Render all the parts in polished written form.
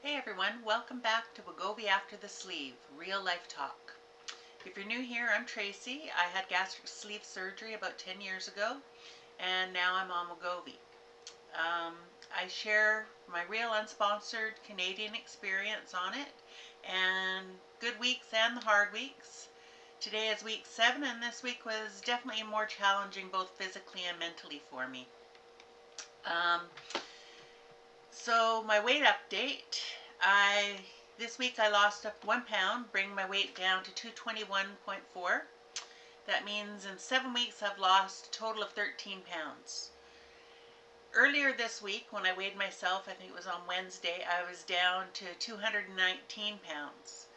Hey everyone, welcome back to Wegovy After the Sleeve, real life talk. If you're new here, I'm Tracy. I had gastric sleeve surgery about 10 years ago, and now I'm on Wegovy. I share my real unsponsored Canadian experience on it, and good weeks and the hard weeks. Today is week 7, and this week was definitely more challenging both physically and mentally for me. Um, So my weight update, this week I lost up 1 pound, bringing my weight down to 221.4. That means in 7 weeks I've lost a total of 13 pounds. Earlier this week when I weighed myself, I think it was on Wednesday, I was down to 219 pounds.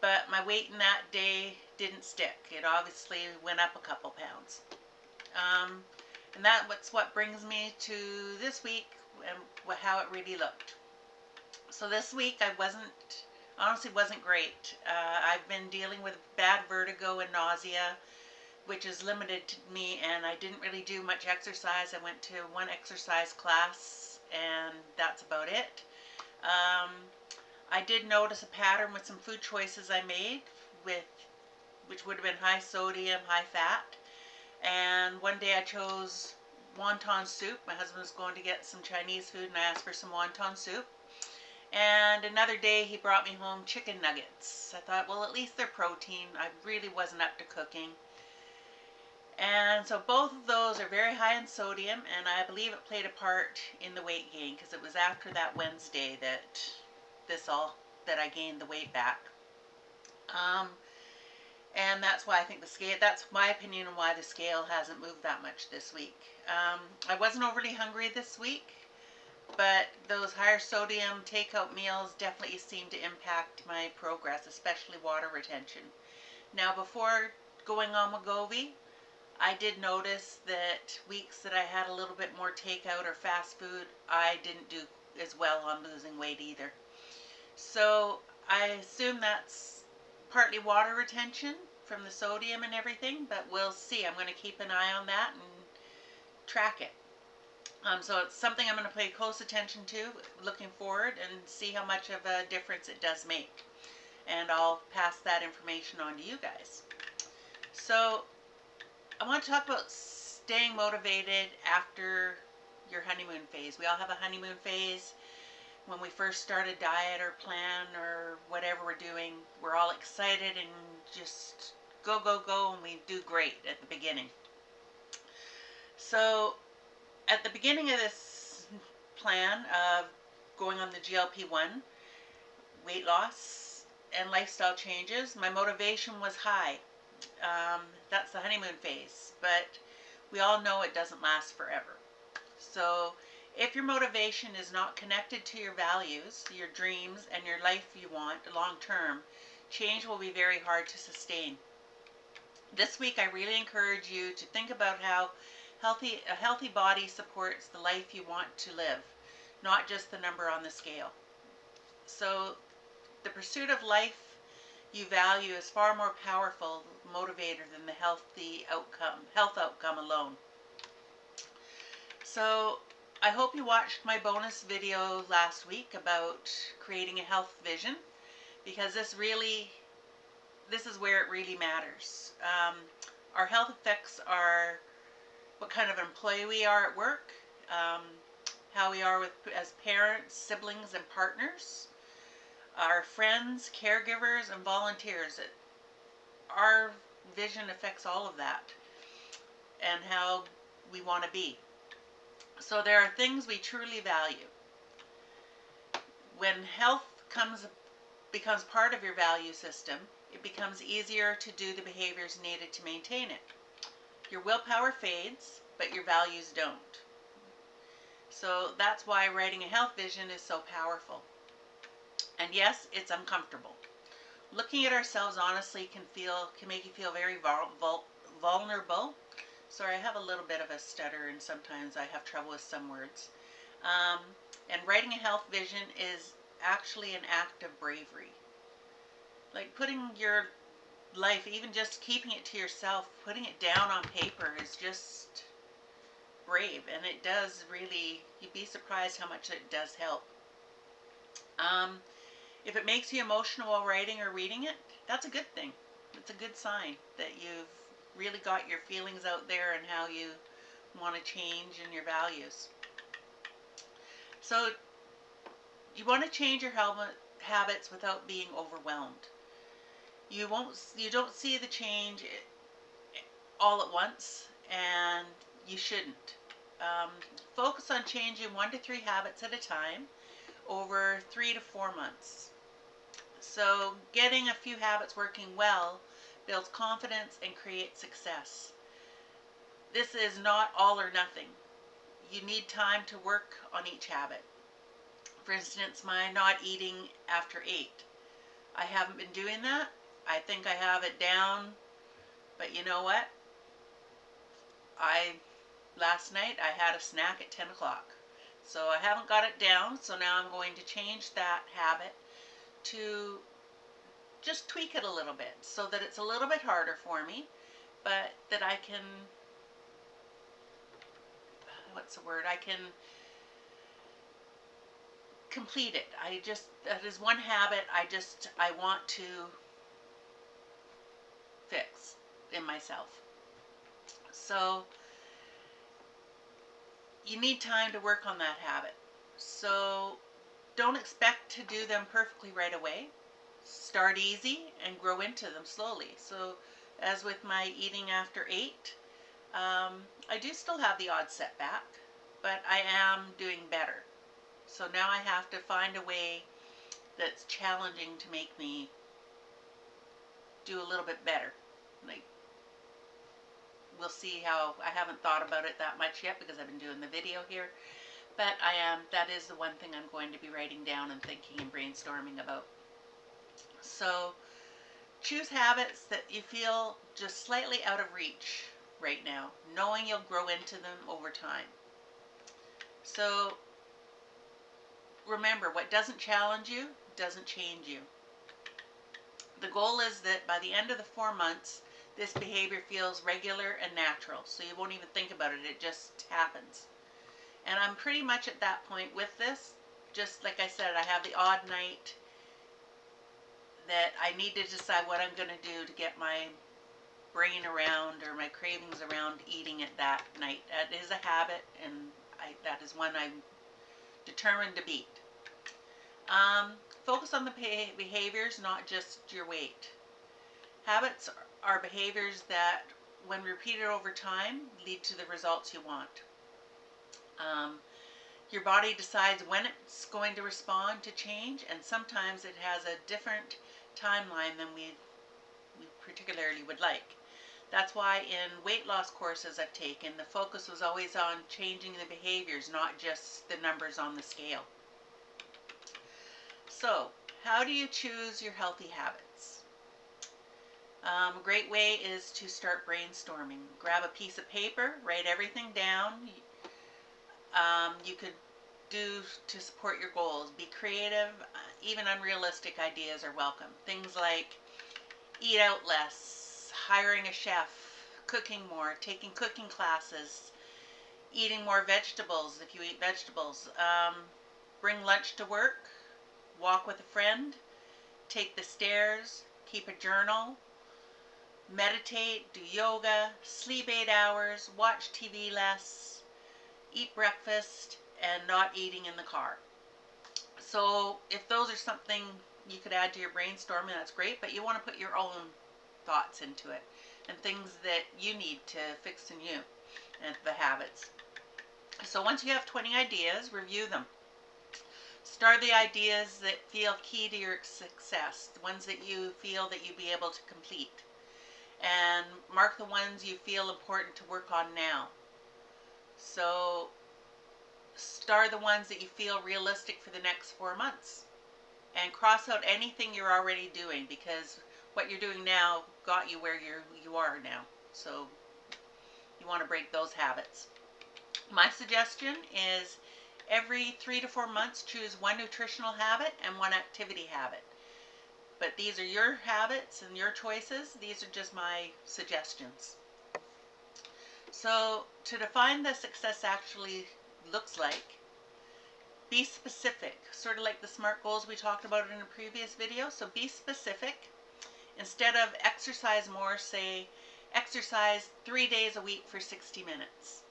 But my weight in that day didn't stick. It obviously went up a couple pounds. And that's what brings me to this week and how it really looked. So this week I honestly wasn't great. I've been dealing with bad vertigo and nausea, which has limited me, and I didn't really do much exercise. I went to one exercise class, and that's about it. I did notice a pattern with some food choices I made, which would have been high sodium, high fat. And one day I chose wonton soup. My husband was going to get some Chinese food, and I asked for some wonton soup. And another day he brought me home chicken nuggets. I thought, well, at least they're protein. I really wasn't up to cooking. And so both of those are very high in sodium, and I believe it played a part in the weight gain, because it was after that Wednesday that I gained the weight back. And that's why I think that's my opinion on why the scale hasn't moved that much this week. I wasn't overly hungry this week, but those higher sodium takeout meals definitely seem to impact my progress, especially water retention. Now, before going on Wegovy, I did notice that weeks that I had a little bit more takeout or fast food, I didn't do as well on losing weight either. So I assume that's partly water retention from the sodium and everything, but we'll see. I'm going to keep an eye on that and track it. So it's something I'm going to pay close attention to looking forward and see how much of a difference it does make. And I'll pass that information on to you guys. So I want to talk about staying motivated after your honeymoon phase. We all have a honeymoon phase. When we first start a diet or plan or whatever we're doing, we're all excited and just go, go, go, and we do great at the beginning. So at the beginning of this plan of going on the GLP1, weight loss, and lifestyle changes, my motivation was high. That's the honeymoon phase, but we all know it doesn't last forever. So if your motivation is not connected to your values, your dreams, and your life you want long term, change will be very hard to sustain. This week I really encourage you to think about how a healthy body supports the life you want to live, not just the number on the scale. So the pursuit of life you value is far more powerful motivator than the health outcome alone. So I hope you watched my bonus video last week about creating a health vision, because this is where it really matters. Our health effects are what kind of employee we are at work, how we are as parents, siblings, and partners, our friends, caregivers, and volunteers. Our vision affects all of that and how we want to be. So there are things we truly value. When health becomes part of your value system, it becomes easier to do the behaviors needed to maintain it. Your willpower fades, but your values don't. So that's why writing a health vision is so powerful. And yes, it's uncomfortable. Looking at ourselves honestly can make you feel very vulnerable. Sorry, I have a little bit of a stutter and sometimes I have trouble with some words. And writing a health vision is actually an act of bravery. Like putting your life, even just keeping it to yourself, putting it down on paper is just brave. And it does really, you'd be surprised how much it does help. Um, if it makes you emotional while writing or reading it, that's a good thing. It's a good sign that you've really got your feelings out there and how you want to change and your values. So you want to change your habits without being overwhelmed. You don't see the change all at once, and you shouldn't. Um, Focus on changing 1 to 3 habits at a time over 3 to 4 months. So getting a few habits working well builds confidence and creates success. This is not all or nothing. You need time to work on each habit. For instance, my not eating after 8. I haven't been doing that. I think I have it down, but you know what? Last night I had a snack at 10 o'clock. So I haven't got it down, so now I'm going to change that habit to just tweak it a little bit so that it's a little bit harder for me, but that I can, I can complete it. That is one habit I want to fix in myself. So you need time to work on that habit. So don't expect to do them perfectly right away. Start easy and grow into them slowly. So as with my eating after 8, I do still have the odd setback, but I am doing better. So now I have to find a way that's challenging to make me do a little bit better. Like, we'll see how, I haven't thought about it that much yet because I've been doing the video here, but that is the one thing I'm going to be writing down and thinking and brainstorming about. So choose habits that you feel just slightly out of reach right now, knowing you'll grow into them over time. So remember, what doesn't challenge you doesn't change you. The goal is that by the end of the 4 months, this behavior feels regular and natural, so you won't even think about it, it just happens. And I'm pretty much at that point with this. Just like I said, I have the odd night that I need to decide what I'm going to do to get my brain around or my cravings around eating it that night. That is a habit, and that is one I'm determined to beat. Focus on the behaviors, not just your weight. Habits are behaviors that, when repeated over time, lead to the results you want. Your body decides when it's going to respond to change, and sometimes it has a different timeline than we particularly would like. That's why in weight loss courses I've taken, the focus was always on changing the behaviors, not just the numbers on the scale. So, how do you choose your healthy habits? A great way is to start brainstorming. Grab a piece of paper, write everything down. You could do to support your goals. Be creative. Even unrealistic ideas are welcome. Things like eat out less, hiring a chef, cooking more, taking cooking classes, eating more vegetables if you eat vegetables, bring lunch to work, walk with a friend, take the stairs, keep a journal, meditate, do yoga, sleep 8 hours, watch TV less, eat breakfast, and not eating in the car. So if those are something you could add to your brainstorming, that's great, but you want to put your own thoughts into it and things that you need to fix in you and the habits. So once you have 20 ideas, review them. Start the ideas that feel key to your success, the ones that you feel that you'd be able to complete, and mark the ones you feel important to work on now. So start the ones that you feel realistic for the next 4 months, and cross out anything you're already doing, because what you're doing now got you where you are now. So you want to break those habits. My suggestion is every 3 to 4 months, choose one nutritional habit and one activity habit. But these are your habits and your choices. These are just my suggestions. So to define the success actually looks like, Be specific, sort of like the SMART goals we talked about in a previous video. So be specific. Instead of exercise more, say exercise 3 days a week for 60 minutes.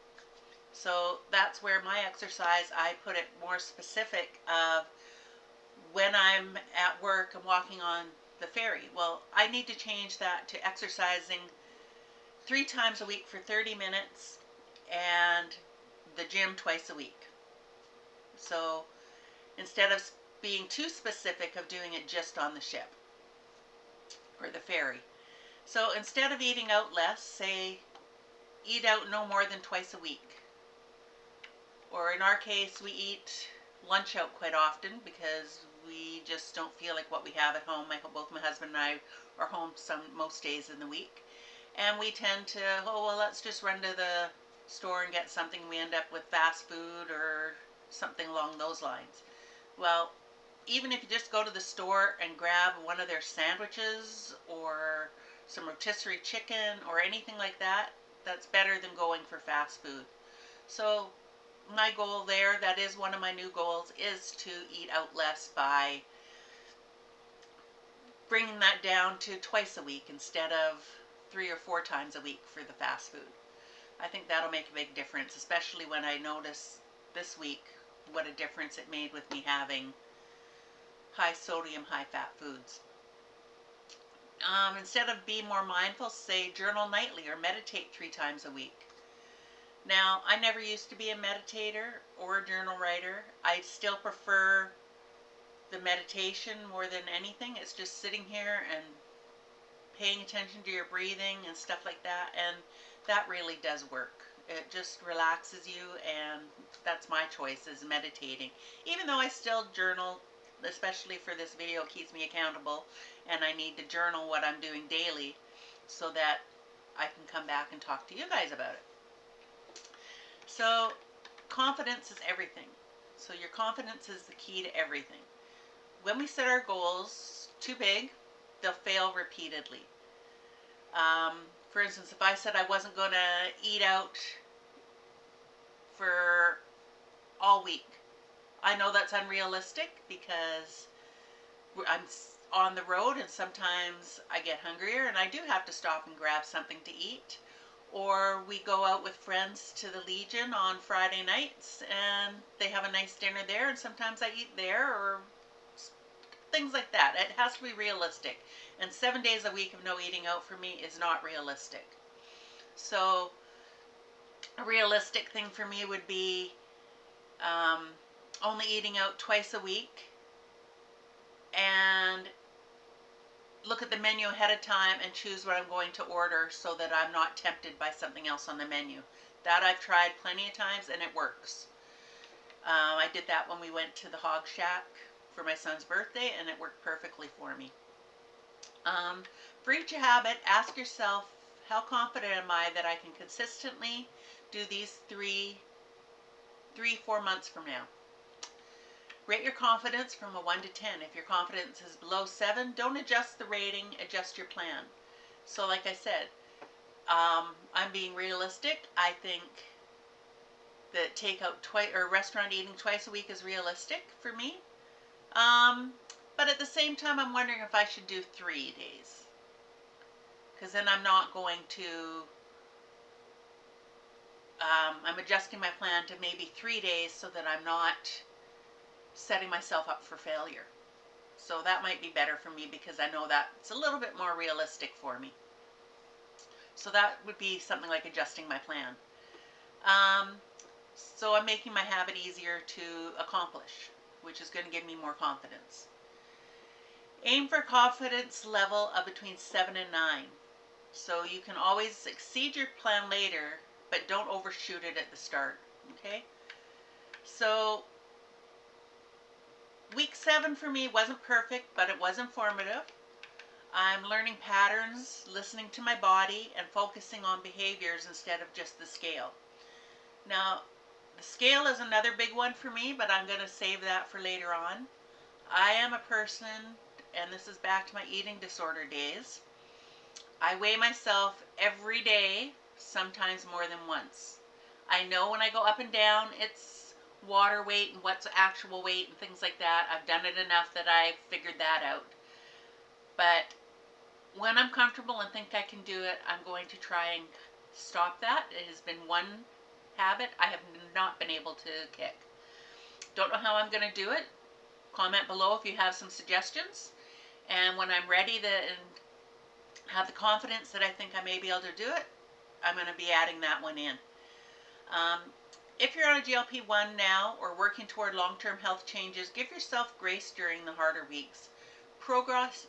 So that's where my exercise, I put it more specific of when I'm at work and walking on the ferry. Well, I need to change that to exercising 3 times a week for 30 minutes and the gym twice a week. So instead of being too specific of doing it just on the ship or the ferry. So instead of eating out less, say eat out no more than twice a week. Or in our case, we eat lunch out quite often because we just don't feel like what we have at home. Both my husband and I are home most days in the week. And we tend to, oh, well, let's just run to the store and get something. We end up with fast food or something along those lines. Well, even if you just go to the store and grab one of their sandwiches or some rotisserie chicken or anything like that, that's better than going for fast food. So my goal there, that is one of my new goals, is to eat out less by bringing that down to twice a week instead of 3 or 4 times a week for the fast food. I think that'll make a big difference, especially when I notice this week what a difference it made with me having high sodium, high fat foods. Instead of be more mindful, say journal nightly or meditate 3 times a week. Now, I never used to be a meditator or a journal writer. I still prefer the meditation more than anything. It's just sitting here and paying attention to your breathing and stuff like that, and that really does work. It just relaxes you, and that's my choice, is meditating. Even though I still journal, especially for this video, it keeps me accountable, and I need to journal what I'm doing daily so that I can come back and talk to you guys about it. So confidence is everything. So your confidence is the key to everything. When we set our goals too big, they'll fail repeatedly. For instance, if I said I wasn't going to eat out for all week, I know that's unrealistic because I'm on the road and sometimes I get hungrier and I do have to stop and grab something to eat. Or we go out with friends to the Legion on Friday nights and they have a nice dinner there, and sometimes I eat there, or things like that. It has to be realistic. And 7 days a week of no eating out for me is not realistic. So a realistic thing for me would be only eating out twice a week, and look at the menu ahead of time and choose what I'm going to order so that I'm not tempted by something else on the menu. That I've tried plenty of times and it works. I did that when we went to the Hog Shack for my son's birthday, and it worked perfectly for me. For each habit, ask yourself, how confident am I that I can consistently do these 4 months from now? Rate your confidence from a 1 to 10. If your confidence is below 7, don't adjust the rating, adjust your plan. So like I said, I'm being realistic. I think that takeout or restaurant eating twice a week is realistic for me. But at the same time, I'm wondering if I should do 3 days. Because then I'm not going to, I'm adjusting my plan to maybe 3 days so that I'm not setting myself up for failure. So that might be better for me because I know that it's a little bit more realistic for me. So that would be something like adjusting my plan. So I'm making my habit easier to accomplish, which is going to give me more confidence. Aim for confidence level of between 7 and 9. So you can always exceed your plan later, but don't overshoot it at the start. Okay? So week 7 for me wasn't perfect, but it was informative. I'm learning patterns, listening to my body, and focusing on behaviors instead of just the scale. Now, the scale is another big one for me, but I'm going to save that for later on. I am a person, and this is back to my eating disorder days, I weigh myself every day, sometimes more than once. I know when I go up and down, it's water weight and what's actual weight and things like that. I've done it enough that I've figured that out. But when I'm comfortable and think I can do it, I'm going to try and stop that. It has been one habit I have not been able to kick. Don't know how I'm going to do it. Comment below if you have some suggestions. And when I'm ready and have the confidence that I think I may be able to do it, I'm going to be adding that one in. If you're on a GLP1 now or working toward long-term health changes, give yourself grace during the harder weeks. Progress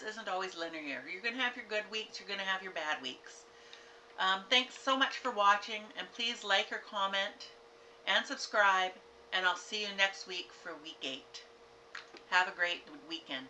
isn't always linear. You're going to have your good weeks, you're going to have your bad weeks. Thanks so much for watching, and please like or comment and subscribe, and I'll see you next week for week 8. Have a great weekend.